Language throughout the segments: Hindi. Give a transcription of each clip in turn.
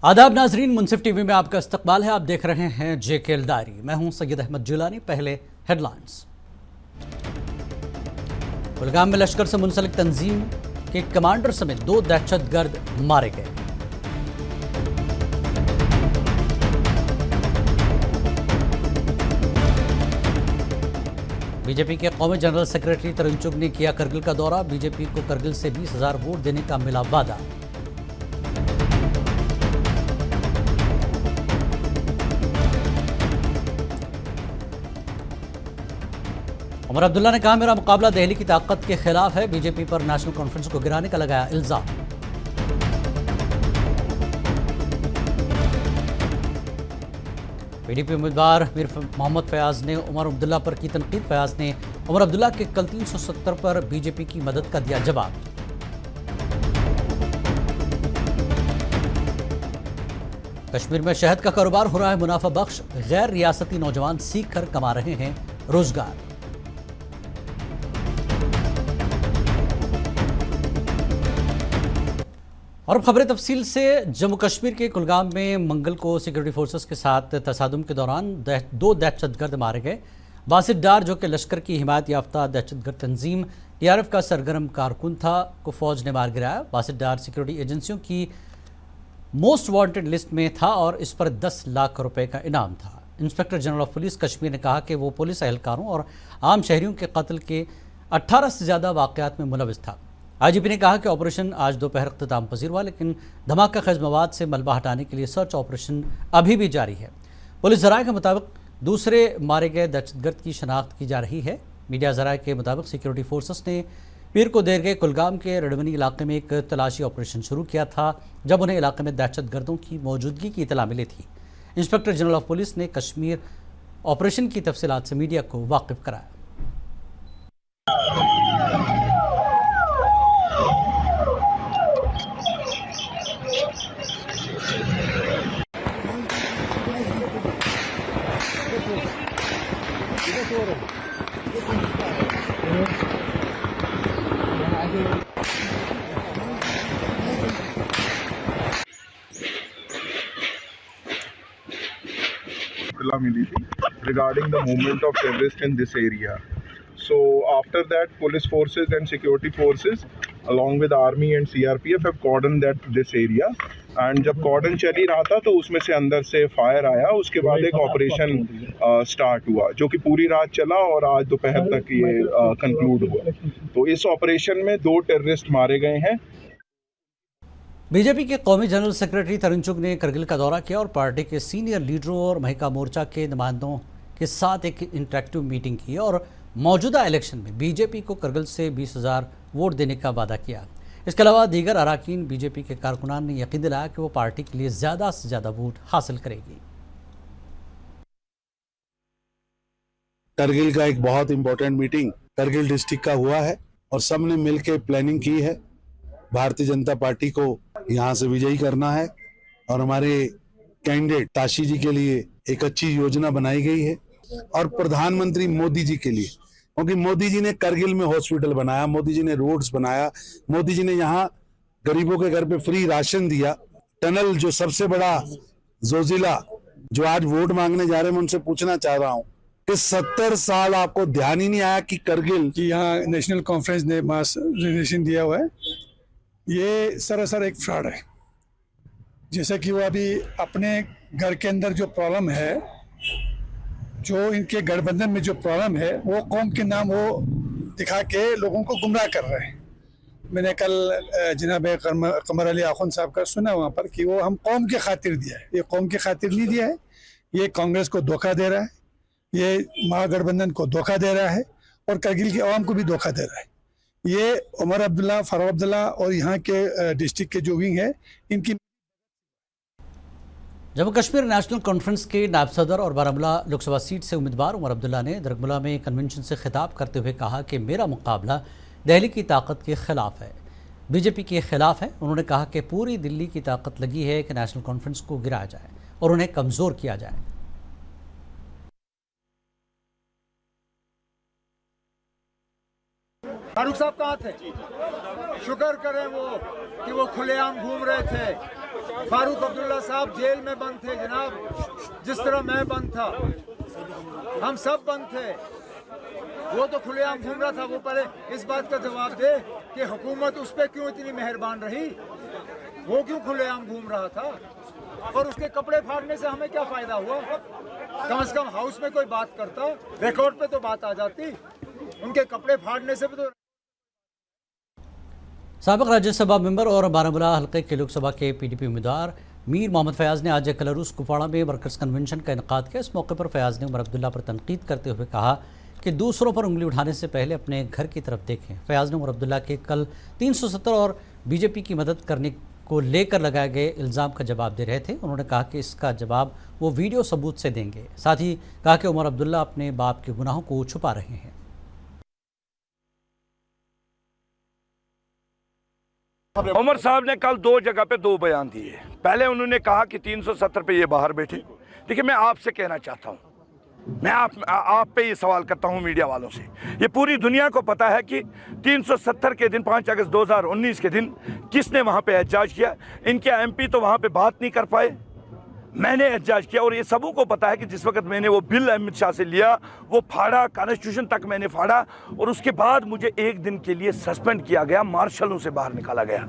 आदाब नाजरीन, मुनसिफ टीवी में आपका इस्तकबाल है। आप देख रहे हैं जेकेएल डायरी। मैं हूं सैयद अहमद जिलानी। पहले हेडलाइंस। कुलगाम में लश्कर से मुंसलिक तंजीम के कमांडर समेत 2 दहशतगर्द मारे गए। बीजेपी के कौमी जनरल सेक्रेटरी तरुण चुग ने किया करगिल का दौरा। बीजेपी को करगिल से 20,000 वोट देने का मिला वादा। उमर अब्दुल्ला ने कहा, मेरा मुकाबला दिल्ली की ताकत के खिलाफ है। बीजेपी पर नेशनल कॉन्फ्रेंस को गिराने का लगाया इल्जाम। पीडीपी उम्मीदवार मीर मोहम्मद फयाज ने उमर अब्दुल्ला पर की तनकीद। फयाज ने उमर अब्दुल्ला के कल 370 पर बीजेपी की मदद का दिया जवाब। कश्मीर में शहद का कारोबार हो रहा है मुनाफा बख्श। गैर रियासती नौजवान सीख कर कमा रहे हैं रोजगार। और खबरें तफसील से। जम्मू कश्मीर के कुलगाम में मंगल को सिक्योरिटी फोर्सेस के साथ तसादुम के दौरान 2 दहशतगर्द मारे गए। बासित डार, जो कि लश्कर की हिमायत याफ्ता दहशतगर्द तंजीम टीआरएफ का सरगर्म कारकुन था, को फौज ने मार गिराया। बासित डार सिक्योरिटी एजेंसियों की मोस्ट वांटेड लिस्ट में था और इस पर 10 लाख रुपए का इनाम था। Inspector general of police Kashmir ने कहा कि वो पुलिस एहलकारों और आम शहरियों के कत्ल के 18 से ज़्यादा वाक़यात में मुलविस था। आईजीपी ने कहा कि ऑपरेशन आज दोपहर इख्तिताम पजीर हुआ, लेकिन धमाका खेज मवाद से मलबा हटाने के लिए सर्च ऑपरेशन अभी भी जारी है। पुलिस ज़राए के मुताबिक दूसरे मारे गए दहशतगर्द की शनाख्त की जा रही है। मीडिया ज़राए के मुताबिक सिक्योरिटी फोर्सेस ने पीर को देर गए कुलगाम के रडवनी इलाके में एक तलाशी ऑपरेशन शुरू किया था, जब उन्हें इलाके में दहशतगर्दों की मौजूदगी की इतला मिली थी। इंस्पेक्टर जनरल ऑफ पुलिस ने कश्मीर ऑपरेशन की तफसीलात से मीडिया को वाकिफ कराया। मिली थी regarding the movement of terrorists in this area. So after that, police forces and security forces along with army and CRPF have cordoned this area. And जब कॉर्डन चल ही रहा था तो उसमें से अंदर से फायर आया। उसके बाद एक ऑपरेशन स्टार्ट हुआ जो कि पूरी रात चला और आज दोपहर तक ये कंक्लूड हुआ। तो इस ऑपरेशन में 2 टेररिस्ट मारे गए हैं। बीजेपी के कौमी जनरल सेक्रेटरी तरुण चुग ने करगिल का दौरा किया और पार्टी के सीनियर लीडरों और महिका मोर्चा के नुमाइंदों के साथ एक इंटरेक्टिव मीटिंग की और मौजूदा इलेक्शन में बीजेपी को करगिल से 20,000 वोट देने का वादा किया। इसके अलावा दीगर अराकीन बीजेपी के कारकुनान ने यकीन दिलाया कि वो पार्टी के लिए ज़्यादा से ज़्यादा वोट हासिल करेगी। करगिल का एक बहुत इंपॉर्टेंट मीटिंग करगिल डिस्ट्रिक्ट का हुआ है और सबने मिलकर प्लानिंग की है। भारतीय जनता पार्टी को यहाँ से विजयी करना है और हमारे कैंडिडेट ताशी जी के लिए एक अच्छी योजना बनाई गई है और प्रधानमंत्री मोदी जी के लिए, क्योंकि मोदी जी ने करगिल में हॉस्पिटल बनाया, मोदी जी ने रोड्स बनाया, मोदी जी ने यहाँ गरीबों के घर पे फ्री राशन दिया। टनल जो सबसे बड़ा जोजिला जो आज वोट मांगने जा रहे हैं, मैं उनसे पूछना चाह रहा हूँ कि 70 साल आपको ध्यान ही नहीं आया कि करगिल कि यहाँ नेशनल कॉन्फ्रेंस ने मास रिजर्वेशन दिया हुआ है। ये सरासर एक फ्रॉड है। जैसे कि वो अभी अपने घर के अंदर जो प्रॉब्लम है, जो इनके गठबंधन में जो प्रॉब्लम है, वो कौम के नाम वो दिखा के लोगों को गुमराह कर रहे हैं। मैंने कल जनाब कमर अली आखुन साहब का सुना वहाँ पर कि वो हम कौम के खातिर दिया है। ये कौम के खातिर नहीं दिया है, ये कांग्रेस को धोखा दे रहा है, ये महागठबंधन को धोखा दे रहा है और करगिल की आवाम को भी धोखा दे रहा है। ये उमर अब्दुल्ला, फारूक अब्दुल्ला और यहाँ के डिस्ट्रिक्ट के जो विंग है, इनकी। जम्मू कश्मीर नेशनल कॉन्फ्रेंस के नायब सदर और बारामूला लोकसभा सीट से उम्मीदवार उमर अब्दुल्ला ने दरगमुला में कन्वेंशन से खिताब करते हुए कहा कि मेरा मुकाबला दिल्ली की ताकत के खिलाफ है, बीजेपी के खिलाफ है। उन्होंने कहा कि पूरी दिल्ली की ताकत लगी है कि नेशनल कॉन्फ्रेंस को गिराया जाए और उन्हें कमज़ोर किया जाए। फारूक साहब कहाँ थे? शुक्र करें वो कि वो खुलेआम घूम रहे थे फारूक अब्दुल्ला साहब जेल में बंद थे जनाब, जिस तरह मैं बंद था, हम सब बंद थे। वो तो खुलेआम घूम रहा था। वो पहले इस बात का जवाब दे कि हुकूमत उस पर क्यों इतनी मेहरबान रही, वो क्यों खुलेआम घूम रहा था, और उसके कपड़े फाड़ने से हमें क्या फायदा हुआ? कम से कम हाउस में कोई बात करता, रिकॉर्ड पे तो बात आ जाती, उनके कपड़े फाड़ने से भी तो। साबिक राज्यसभा मेंबर और बारामूला हल्के के लोकसभा के पीडीपी उम्मीदवार मीर मोहम्मद फयाज ने आज कलरूस कुपवाड़ा में वर्कर्स कन्वेंशन का इनेकाद किया। इस मौके पर फयाज ने उमर अब्दुल्ला पर तनकीद करते हुए कहा कि दूसरों पर उंगली उठाने से पहले अपने घर की तरफ देखें। फयाज ने उमर अब्दुल्ला के कल 370 और बीजेपी की मदद करने को लेकर लगाए गए इल्ज़ाम का जवाब दे रहे थे। उन्होंने कहा कि इसका जवाब वो वीडियो सबूत से देंगे। साथ ही कहा कि उमर अब्दुल्ला अपने बाप के गुनाहों को छुपा रहे हैं। उमर साहब ने कल 2 जगह पे 2 बयान दिए। पहले उन्होंने कहा कि 370 पे ये बाहर बैठे। देखिए, मैं आपसे कहना चाहता हूँ, मैं आप पे ये सवाल करता हूँ मीडिया वालों से। ये पूरी दुनिया को पता है कि 370 के दिन 5 अगस्त 2019 के दिन किसने वहाँ पे एहतजाज किया। इनके एमपी तो वहाँ पे बात नहीं कर पाए, मैंने एहतजाज किया। और ये सबों को पता है कि जिस वक्त मैंने वो बिल अमित शाह से लिया, वो फाड़ा, कॉन्स्टिट्यूशन तक मैंने फाड़ा, और उसके बाद मुझे 1 दिन के लिए सस्पेंड किया गया, मार्शलों से बाहर निकाला गया।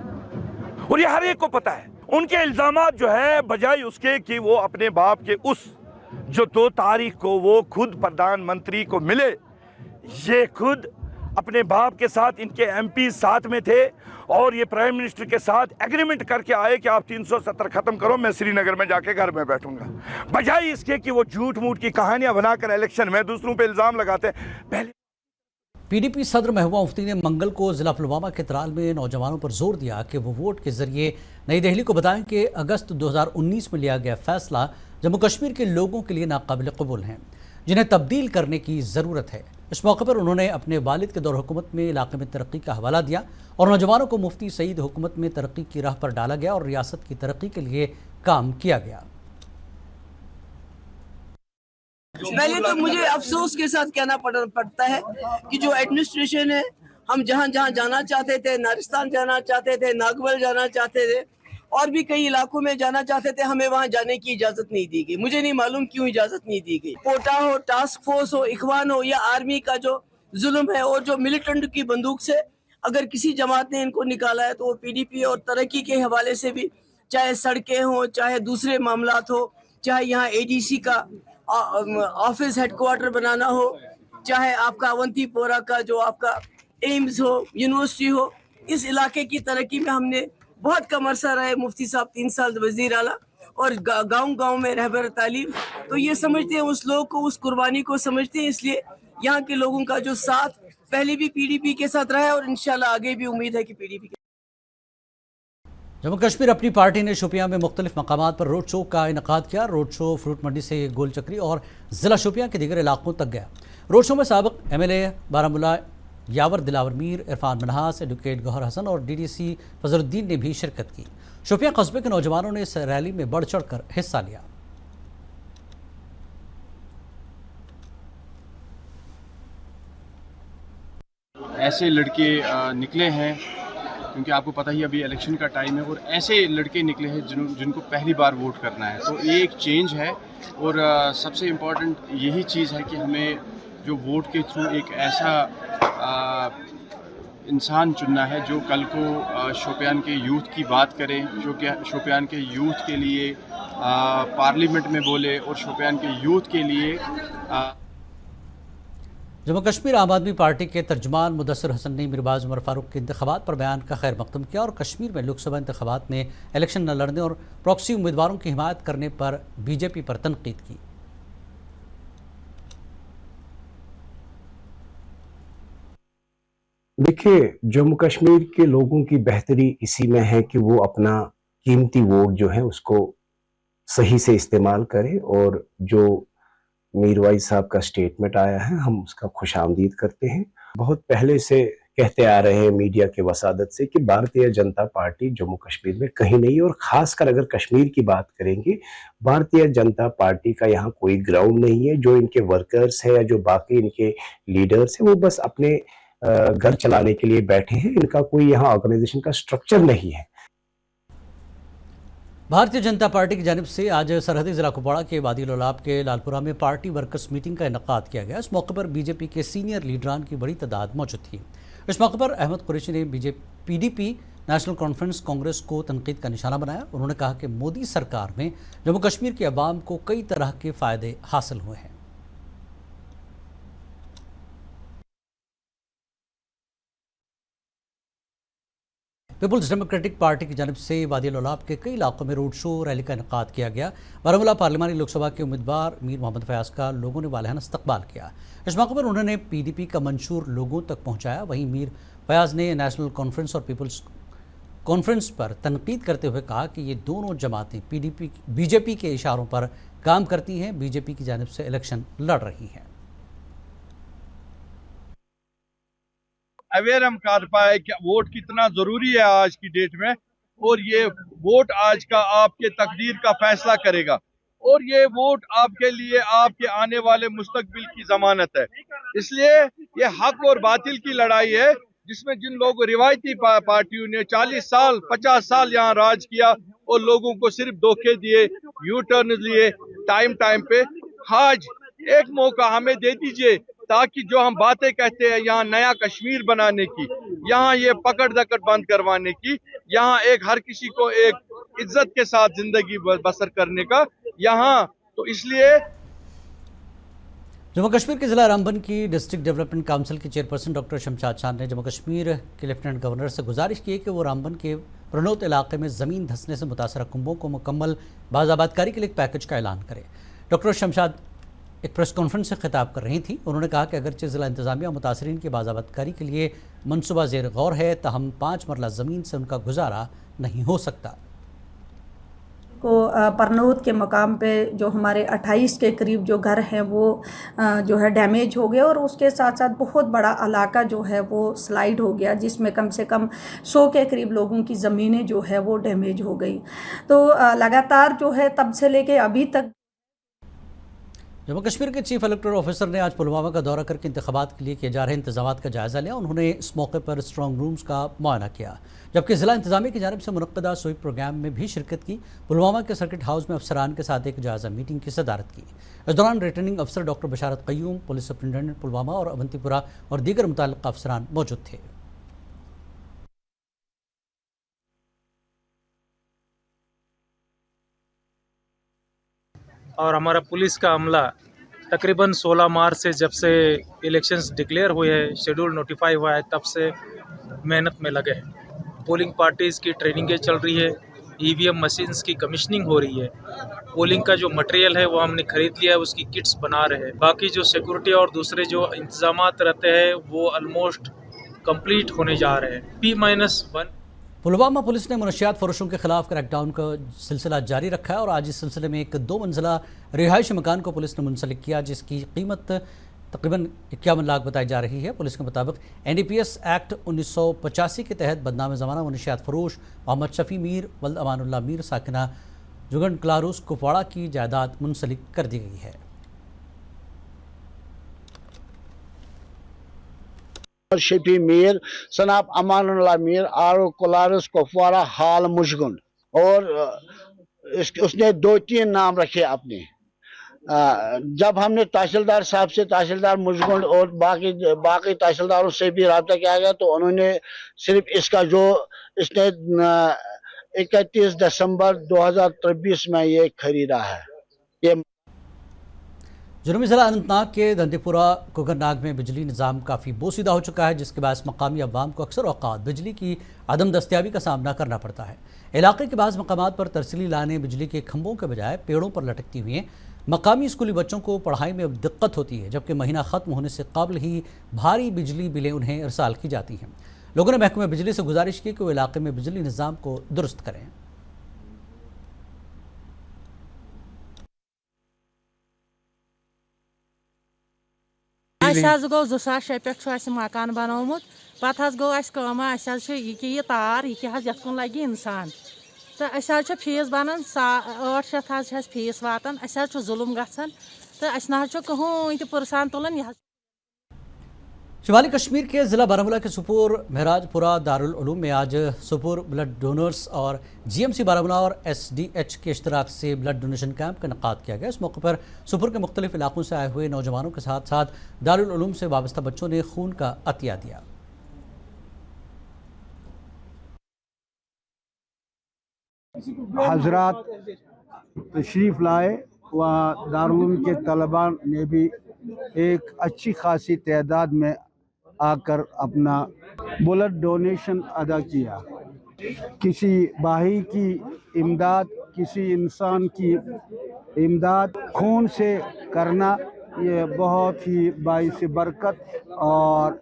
और ये हर एक को पता है। उनके इल्जामात जो है, बजाय उसके कि वो अपने बाप के उस जो 2 तारीख को वो खुद प्रधानमंत्री को मिले, ये खुद अपने बाप के साथ, इनके एमपी साथ में थे, और ये प्राइम मिनिस्टर के साथ एग्रीमेंट करके आए कि आप 370 खत्म करो, मैं श्रीनगर में जाके घर में बैठूंगा। बजाय इसके कि वो झूठ मूठ की कहानियां बनाकर इलेक्शन में दूसरों पे इल्जाम लगाते हैं। पहले पीडीपी सदर महबूबा मुफ्ती ने मंगल को जिला पुलवामा के त्राल में नौजवानों पर जोर दिया कि वो वोट के जरिए नई दिल्ली को बताएं कि अगस्त 2019 में लिया गया फैसला जम्मू कश्मीर के लोगों के लिए नाकाबिल कबूल है, जिन्हें तब्दील करने की ज़रूरत है। इस मौके पर उन्होंने अपने वालिद के दौर हुकूमत में इलाके में तरक्की का हवाला दिया और नौजवानों को मुफ्ती सईद हुकूमत में तरक्की की राह पर डाला गया और रियासत की तरक्की के लिए काम किया गया। पहले तो मुझे अफसोस के साथ कहना पड़ता है कि जो एडमिनिस्ट्रेशन है, हम जहाँ जहाँ जाना चाहते थे, नारिस्तान जाना चाहते थे, नागवल जाना चाहते थे, और भी कई इलाकों में जाना चाहते थे, हमें वहाँ जाने की इजाजत नहीं दी गई। मुझे नहीं मालूम क्यों इजाजत नहीं दी गई। कोटा हो, टास्क फोर्स हो, इखवान हो, या आर्मी का जो जुल्म है, और जो मिलिटेंट की बंदूक से अगर किसी जमात ने इनको निकाला है, तो वो पीडीपी और तरक्की के हवाले से भी, चाहे सड़कें हो, चाहे दूसरे मामलात हो, चाहे यहाँ एडीसी का ऑफिस हेडक्वार्टर बनाना हो, चाहे आपका अवंतीपोरा का जो आपका एम्स हो, यूनिवर्सिटी हो, इस इलाके की तरक्की में हमने बहुत कम अरसा रहे। मुफ्ती साहब 3 साल वजीर आला, और गांव-गांव में रहबर तालीम, तो ये समझते हैं उस लोग को, उस कुर्बानी को समझते हैं। इसलिए यहाँ के लोगों का जो साथ पहले भी पीडीपी के साथ रहा है, और इंशाल्लाह आगे भी उम्मीद है कि पीडीपी। जम्मू कश्मीर अपनी पार्टी ने शोपियां में मुख्तलिफ मकामात पर रोड शो का इनेकाद किया। रोड शो फ्रूट मंडी से गोल चक्री और ज़िला शोपियां के दीगर इलाकों तक गया। रोड शो में साबिक एमएलए बारामूला यावर दिलावर मीर, इरफान मनहास, एडवोकेट गौहर हसन और डीडीसी फजरुद्दीन ने भी शिरकत की। शोपियां कस्बे के नौजवानों ने इस रैली में बढ़ चढ़ कर हिस्सा लिया। ऐसे लड़के निकले हैं, क्योंकि आपको पता ही अभी इलेक्शन का टाइम है, और ऐसे लड़के निकले हैं जिनको पहली बार वोट करना है। तो ये एक चेंज है, और सबसे इम्पॉर्टेंट यही चीज़ है कि हमें जो वोट के थ्रू एक ऐसा इंसान चुनना है जो कल को शोपियान के यूथ की बात करे, शोपियान के यूथ के लिए पार्लियामेंट में बोले, और शोपियान के यूथ के लिए जम्मू कश्मीर आम आदमी पार्टी के तर्जुमान मुदस्सिर हसन ने मिरबाज उमर फारूक के इंतखाबात पर बयान का खैर मकदम किया और कश्मीर में लोकसभा इंतखाबात में इलेक्शन न लड़ने और प्रॉक्सी उम्मीदवारों की हिमायत करने पर बीजेपी पर तनकीद की। देखिए, जम्मू कश्मीर के लोगों की बेहतरी इसी में है कि वो अपना कीमती वोट जो है उसको सही से इस्तेमाल करें, और जो मीरवाइज साहब का स्टेटमेंट आया है, हम उसका खुशामदीद करते हैं। बहुत पहले से कहते आ रहे हैं मीडिया के वसादत से कि भारतीय जनता पार्टी जम्मू कश्मीर में कहीं नहीं, और खासकर अगर कश्मीर की बात करेंगे, भारतीय जनता पार्टी का यहाँ कोई ग्राउंड नहीं है। जो इनके वर्कर्स हैं या जो बाकी इनके लीडर्स हैं, वो बस अपने घर चलाने के लिए बैठे हैं। इनका कोई यहाँ ऑर्गेनाइजेशन का स्ट्रक्चर नहीं है। भारतीय जनता पार्टी की जानिब से आज सरहदी जिला कुपवाड़ा के वादी लोलाब के लालपुरा में पार्टी वर्कर्स मीटिंग का इनेकाद किया गया। इस मौके पर बीजेपी के सीनियर लीडरान की बड़ी तादाद मौजूद थी। इस मौके पर अहमद कुरैशी ने पीडीपी नेशनल कॉन्फ्रेंस कांग्रेस को तनकीद का निशाना बनाया। उन्होंने कहा कि मोदी सरकार में जम्मू कश्मीर के अवाम को कई तरह के फ़ायदे हासिल हुए हैं। पीपुल्स डेमोक्रेटिक पार्टी की जानिब से वादी लोलाब के कई इलाकों में रोड शो रैली का इनेकाद किया गया। बारामूला पार्लिमानी लोकसभा के उम्मीदवार मीर मोहम्मद फयाज का लोगों ने वालिहाना इस्तकबाल किया। इस मौके पर उन्होंने पीडीपी का मंशूर लोगों तक पहुंचाया। वहीं मीर फयाज ने नेशनल कॉन्फ्रेंस और पीपुल्स कॉन्फ्रेंस पर तनकीद करते हुए कहा कि ये दोनों जमातें बीजेपी के इशारों पर काम करती हैं, बीजेपी की जानिब से इलेक्शन लड़ रही हैं। अवेयर हम कर पाए कि वोट कितना जरूरी है आज की डेट में, और ये वोट आज का आपके तकदीर का फैसला करेगा, और ये वोट आपके लिए आपके आने वाले मुस्तकबिल की जमानत है। इसलिए ये हक और बातिल की लड़ाई है, जिसमें जिन लोगों रिवायती पार्टियों ने 40 साल 50 साल यहाँ राज किया और लोगों को सिर्फ धोखे दिए, यू टर्न लिए टाइम पे। आज एक मौका हमें दे दीजिए ताकि जो हम बातें कहते हैं यहाँ नया कश्मीर बनाने की, यहाँ ये पकड़ दकड़ बंद करवाने की, यहाँ एक हर किसी को एक इज्जत के साथ जिंदगी बसर करने का, यहाँ तो इसलिए जम्मू कश्मीर के जिला रामबन की डिस्ट्रिक्ट डेवलपमेंट काउंसिल की चेयरपर्सन डॉक्टर शमशाद खान ने जम्मू कश्मीर के लेफ्टिनेंट गवर्नर से गुजारिश की कि वो रामबन के प्रणोत इलाके में ज़मीन धंसने से मुतासर कुंभों को मुकम्मल बाज़ाबादकारी के लिए एक पैकेज का ऐलान करे। डॉक्टर शमशाद एक प्रेस कॉन्फ्रेंस से खिताब कर रही थी। उन्होंने कहा कि अगरचे ज़िला इंतज़ामिया मुतासरीन की बाज़ाबातकारी के लिए मनसूबा ज़ेर गौर है, ताहम 5 मरला ज़मीन से उनका गुजारा नहीं हो सकता। को परनौत के मकाम पे जो हमारे 28 के करीब जो घर हैं वो जो है डैमेज हो गए, और उसके साथ साथ बहुत बड़ा इलाका जो है वो स्लाइड हो गया, जिसमें कम से कम 100 के करीब लोगों की ज़मीनें जो है वो डैमेज हो गई। तो लगातार जो है तब से लेके अभी तक जम्मू कश्मीर के चीफ इलेक्टोरल ऑफिसर ने आज पुलवामा का दौरा करके इंतखाबात के लिए किए जा रहे इंतजामात का जायज़ा लिया। उन्होंने इस मौके पर स्ट्रॉन्ग रूम्स का मुआयना किया, जबकि ज़िला इंतजामिया की जानिब से मुनक्कदा स्वीप प्रोग्राम में भी शिरकत की। पुलवामा के सर्किट हाउस में अफसरान के साथ एक जायज़ा मीटिंग की सदारत की। इस दौरान रिटर्निंग अफसर डॉक्टर बशारत क़य्यूम, पुलिस सुपरिटेंडेंट पुलवामा और अवंतीपुरा और दीगर मुतल्लिक़ अफसरान मौजूद थे। और हमारा पुलिस का अमला तकरीबन 16 मार्च से जब से इलेक्शंस डिक्लेयर हुए हैं, शेड्यूल नोटिफाई हुआ है, तब से मेहनत में लगे हैं। पोलिंग पार्टीज़ की ट्रेनिंगें चल रही है, ईवीएम मशीन्स की कमीशनिंग हो रही है, पोलिंग का जो मटेरियल है वो हमने ख़रीद लिया है, उसकी किट्स बना रहे हैं। बाकी जो सिक्योरिटी और दूसरे जो इंतजामात रहते हैं वो ऑलमोस्ट कंप्लीट होने जा रहे हैं। P-1 पुलवामा पुलिस ने मनशियात फरोशों के खिलाफ क्रैकडाउन का सिलसिला जारी रखा है और आज इस सिलसिले में एक 2 मंजिला रिहायशी मकान को पुलिस ने मुंसलिक किया, जिसकी कीमत तकरीबन 51 लाख बताई जा रही है। पुलिस के मुताबिक NDPS एक्ट 1985 के तहत बदनाम ज़माना मनशियात फरोश मोहम्मद शफी मीर वल्द अमानुल्लाह मीर साकिना जुगन क्लारूस कुपवाड़ा की जायदाद मुंसलिक कर दी गई है। शफी मीर सनाब अमानुल्लाह मीर आरो कोलारस कुपवाड़ा हाल मुशगुन, और उसने 2-3 नाम रखे अपने। जब हमने तहसीलदार साहब से, तहसीलदार मुशगुन और बाकी तहसीलदारों से भी रब्ता किया गया, तो उन्होंने सिर्फ इसका जो इसने 31 दिसंबर 2023 में ये खरीदा है। ये जुनूबी ज़िला अनंतनाग के धंधीपुरा कुगरनाग में बिजली निज़ाम काफ़ी बोसीदा हो चुका है, जिसके बाद मकामी अवाम को अक्सर औक़ात बिजली की अदम दस्तियाबी का सामना करना पड़ता है। इलाके के बाज़ मकामात पर तरसीली लाने बिजली के खंभों के बजाय पेड़ों पर लटकती हुई हैं। मकामी स्कूली बच्चों को पढ़ाई में अब दिक्कत होती है, जबकि महीना ख़त्म होने से कबल ही भारी बिजली बिलें उन्हें इरसाल की जाती हैं। लोगों ने महकमे बिजली से गुजारिश की कि वो इलाके में बिजली निज़ाम को दुरुस्त करें। गो 2006 पे मकान बनोमुत, पे गो ये तार ये कुन लगे इंसान, तो फीस बनान 800 फीस वातान, जुलुम गसान, तो ना कहूँ पुरसान तुलान। शिमाली कश्मीर के ज़िला बारामूला के सुपुर महराजपुरा दारुल उलूम में आज सुपुर ब्लड डोनर्स और जीएमसी बारामूला और एसडीएच के इश्तराक से ब्लड डोनेशन कैंप का इनेकाद किया गया। इस मौके पर सुपुर के मुख्तलिफ इलाकों से आए हुए नौजवानों के साथ साथ दारुल उलूम से वाबस्ता बच्चों ने खून का अतिया दिया। हजरात तशरीफ़ लाए व दारुल के तलबा ने भी एक अच्छी खासी तादाद में आकर अपना ब्लड डोनेशन अदा किया। किसी भाई की इमदाद, किसी इंसान की इमदाद खून से करना ये बहुत ही बाइस बरकत और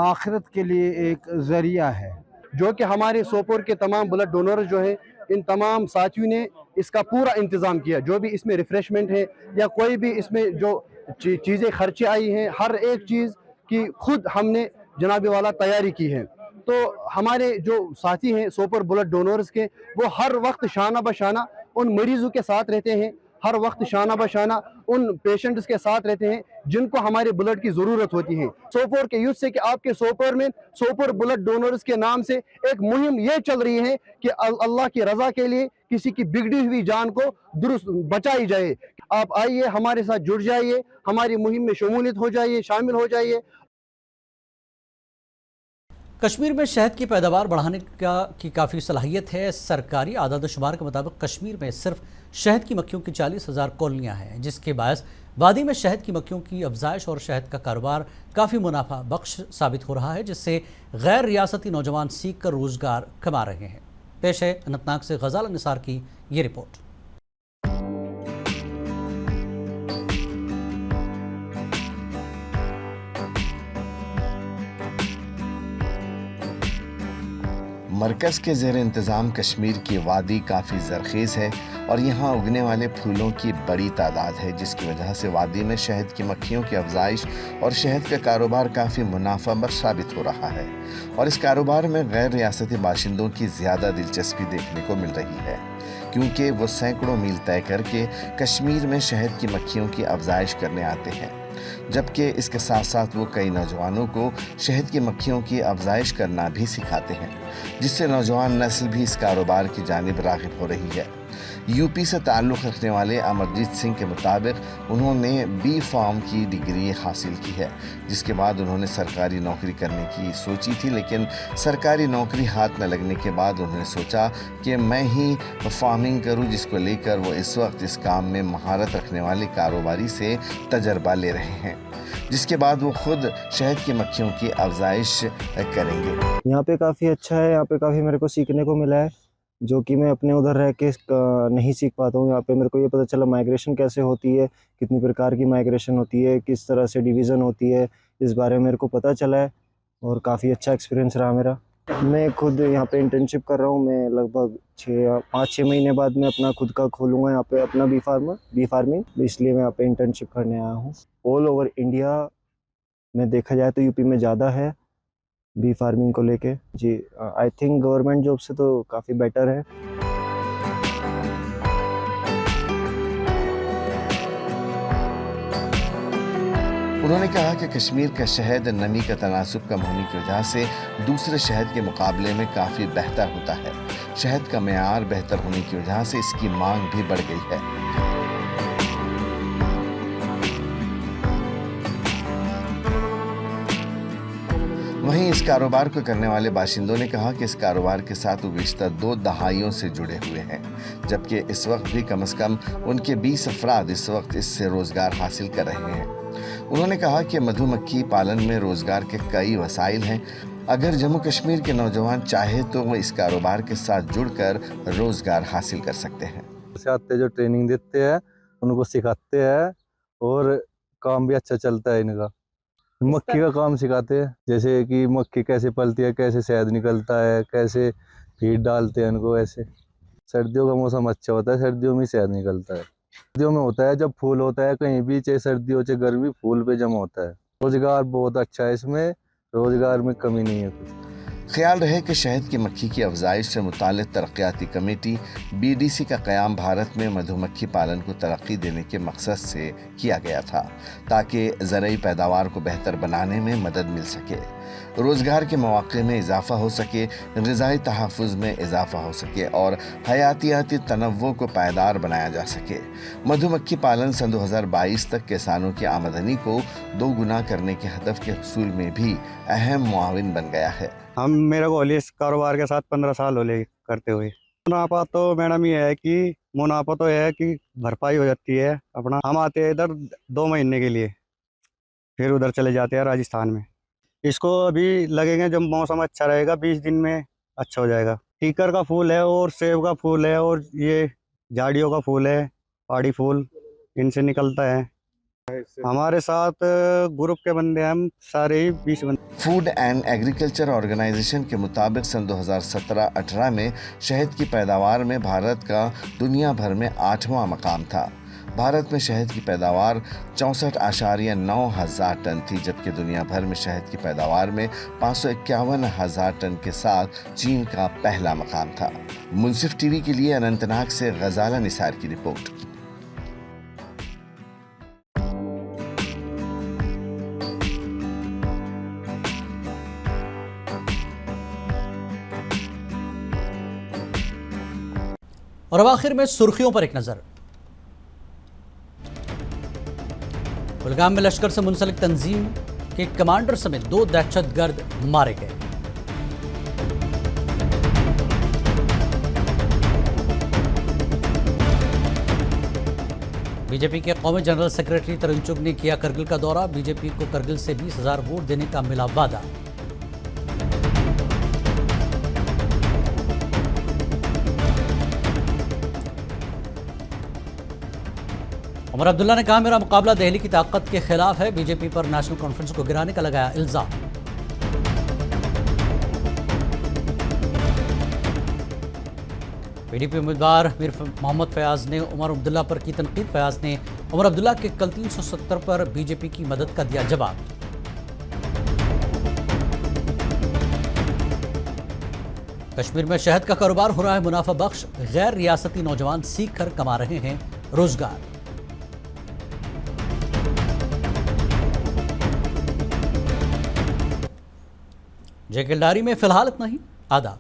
आखिरत के लिए एक ज़रिया है। जो कि हमारे सोपोर के तमाम ब्लड डोनर जो है, इन तमाम साथियों ने इसका पूरा इंतज़ाम किया। जो भी इसमें रिफ्रेशमेंट है या कोई भी इसमें जो चीज़ें खर्चे आई हैं, हर एक चीज़ की खुद हमने जनाबे वाला तैयारी की है। तो हमारे जो साथी हैं सोपोर ब्लड डोनर्स के, वो हर वक्त शाना बशाना उन मरीज़ों के साथ रहते हैं, हर वक्त शाना बशाना उन पेशेंट्स के साथ रहते हैं जिनको हमारे ब्लड की ज़रूरत होती है। सोपोर के यूथ से कि आपके सोपोर में सोपोर ब्लड डोनर्स के नाम से एक मुहिम ये चल रही है कि अल्लाह की रज़ा के लिए किसी की बिगड़ी हुई जान को दुरुस्त बचाई जाए। आप आइए, हमारे साथ जुड़ जाइए, हमारी मुहिम में शमूलियत हो जाइए, शामिल हो जाइए। कश्मीर में शहद की पैदावार बढ़ाने की काफ़ी सलाहियत है। सरकारी आदाद-ओ-शुमार के मुताबिक कश्मीर में सिर्फ शहद की मक्खियों की 40,000 कॉलोनियाँ हैं, जिसके बायस वादी में शहद की मक्खियों की अफजाइश और शहद का कारोबार काफ़ी मुनाफा बख्श साबित हो रहा है, जिससे गैर रियासती नौजवान सीख कर रोज़गार कमा रहे हैं। पेश है अनंतनाग से गजाला निसार की ये रिपोर्ट। मरकज़ के ज़ेर इंतज़ाम कश्मीर की वादी काफ़ी ज़रख़ीज़ है और यहाँ उगने वाले फूलों की बड़ी तादाद है, जिसकी वजह से वादी में शहद की मक्खियों की अफजाइश और शहद का कारोबार काफ़ी मुनाफा बख्श साबित हो रहा है। और इस कारोबार में गैर रियासती बाशिंदों की ज़्यादा दिलचस्पी देखने को मिल रही है, क्योंकि वो सैकड़ों मील तय करके कश्मीर में शहद की मक्खियों की अफजाइश करने आते हैं, जबकि इसके साथ साथ वो कई नौजवानों को शहद की मक्खियों की अफजाइश करना भी सिखाते हैं, जिससे नौजवान नस्ल भी इस कारोबार की जानिब राग़िब हो रही है। यूपी से ताल्लुक़ रखने वाले अमरजीत सिंह के मुताबिक उन्होंने बी फार्म की डिग्री हासिल की है, जिसके बाद उन्होंने सरकारी नौकरी करने की सोची थी, लेकिन सरकारी नौकरी हाथ न लगने के बाद उन्होंने सोचा कि मैं ही फार्मिंग करूं, जिसको लेकर वो इस वक्त इस काम में महारत रखने वाले कारोबारी से तजर्बा ले रहे हैं, जिसके बाद वो खुद शहद की मक्खियों की अफजाइश करेंगे। यहाँ पे काफ़ी अच्छा है, यहाँ पे काफ़ी मेरे को सीखने को मिला है, जो कि मैं अपने उधर रह के नहीं सीख पाता हूँ। यहाँ पे मेरे को ये पता चला माइग्रेशन कैसे होती है, कितनी प्रकार की माइग्रेशन होती है, किस तरह से डिवीज़न होती है, इस बारे में मेरे को पता चला है और काफ़ी अच्छा एक्सपीरियंस रहा मेरा। मैं खुद यहाँ पे इंटर्नशिप कर रहा हूँ। मैं लगभग 5-6 महीने बाद मैं अपना खुद का खोलूँगा यहाँ पे अपना बी फार्मिंग, इसलिए मैं यहाँ पे इंटर्नशिप करने आया हूँ। ऑल ओवर इंडिया में देखा जाए तो यूपी में ज़्यादा है बी फार्मिंग को लेके। जी आई थिंक गवर्नमेंट जॉब से तो काफ़ी बेटर है। उन्होंने कहा कि कश्मीर का शहद नमी का तनासुब कम होने की वजह से दूसरे शहद के मुकाबले में काफ़ी बेहतर होता है। शहद का मेयार बेहतर होने की वजह से इसकी मांग भी बढ़ गई है। वहीं इस कारोबार को करने वाले बाशिंदों ने कहा कि इस कारोबार के साथ वो पिछले 2 दहाइयों से जुड़े हुए हैं, जबकि इस वक्त भी कम से कम उनके 20 अफराद इस वक्त इससे रोज़गार हासिल कर रहे हैं। उन्होंने कहा कि मधुमक्खी पालन में रोज़गार के कई वसाइल हैं। अगर जम्मू कश्मीर के नौजवान चाहे तो वो इस कारोबार के साथ जुड़कर रोज़गार हासिल कर सकते हैं। आते जो ट्रेनिंग देते हैं उनको सिखाते हैं और काम भी अच्छा चलता है इनका। मक्खी का काम सिखाते हैं, जैसे कि मक्खी कैसे पलती है, कैसे शहद निकलता है, कैसे फीड डालते हैं उनको। ऐसे सर्दियों का मौसम अच्छा होता है, सर्दियों में शहद निकलता है। सर्दियों में होता है जब फूल होता है कहीं भी, चाहे सर्दी हो चाहे गर्मी, फूल पे जमा होता है। रोजगार बहुत अच्छा है इसमें, रोजगार में कमी नहीं है कुछ। ख्याल रहे कि शहद की मक्खी की अफजाइश से मुताल्लिक़ तरक्याती कमेटी BDC का क़याम भारत में मधुमक्खी पालन को तरक्की देने के मकसद से किया गया था ताकि ज़रई पैदावार को बेहतर बनाने में मदद मिल सके, रोज़गार के मौक़े में इजाफ़ा हो सके, ग़िज़ाई तहफ़्फ़ुज़ में इजाफ़ा हो सके और हयातियाती तनव्वुर को पायदार बनाया जा सके। मधुमक्खी पालन सन 2022 तक किसानों की आमदनी को 2 गुना करने के हदफ के हसूल में भी अहम मुआविन बन गया है। मेरे को इस कारोबार के साथ 15 साल हो करते हुए। मुनाफा तो मैडम ये है कि मुनाफा तो है कि भरपाई हो जाती है अपना। हम आते हैं इधर 2 महीने के लिए, फिर उधर चले जाते हैं राजस्थान में। इसको अभी लगेंगे जब मौसम अच्छा रहेगा, 20 दिन में अच्छा हो जाएगा। टीकर का फूल है और सेब का फूल है और ये झाड़ियों का फूल है, पहाड़ी फूल, इनसे निकलता है। हमारे साथ ग्रुप के बंदे हम सारे ही 20 बंदे। फूड एंड एग्रीकल्चर ऑर्गेनाइजेशन के मुताबिक सन 2017-18 में शहद की पैदावार में भारत का दुनिया भर में 8वां मकाम था। भारत में शहद की पैदावार 64.9 हज़ार टन थी, जबकि दुनिया भर में शहद की पैदावार में 551 हज़ार टन के साथ चीन का पहला मकाम था। मुंसिफ टीवी के लिए अनंतनाग से गजाला निसार की रिपोर्ट। और अब आखिर में सुर्खियों पर एक नजर। कुलगाम में लश्कर से मुंसलिक तंजीम के कमांडर समेत 2 दहशतगर्द मारे गए। बीजेपी के कौमी जनरल सेक्रेटरी तरुण चुग ने किया करगिल का दौरा। बीजेपी को करगिल से 20,000 वोट देने का मिला वादा। उमर अब्दुल्ला ने कहा, मेरा मुकाबला दिल्ली की ताकत के खिलाफ है। बीजेपी पर नेशनल कॉन्फ्रेंस को गिराने का लगाया इल्जाम। पीडीपी उम्मीदवार मीर मोहम्मद फयाज ने उमर अब्दुल्ला पर की तनकीद। फयाज ने उमर अब्दुल्ला के कल 370 पर बीजेपी की मदद का दिया जवाब। कश्मीर में शहद का कारोबार हो रहा है मुनाफा बख्श। गैर रियासती नौजवान सीख कर कमा रहे हैं रोजगार। जय किल्डारी में फिलहाल इतना ही। आदाब।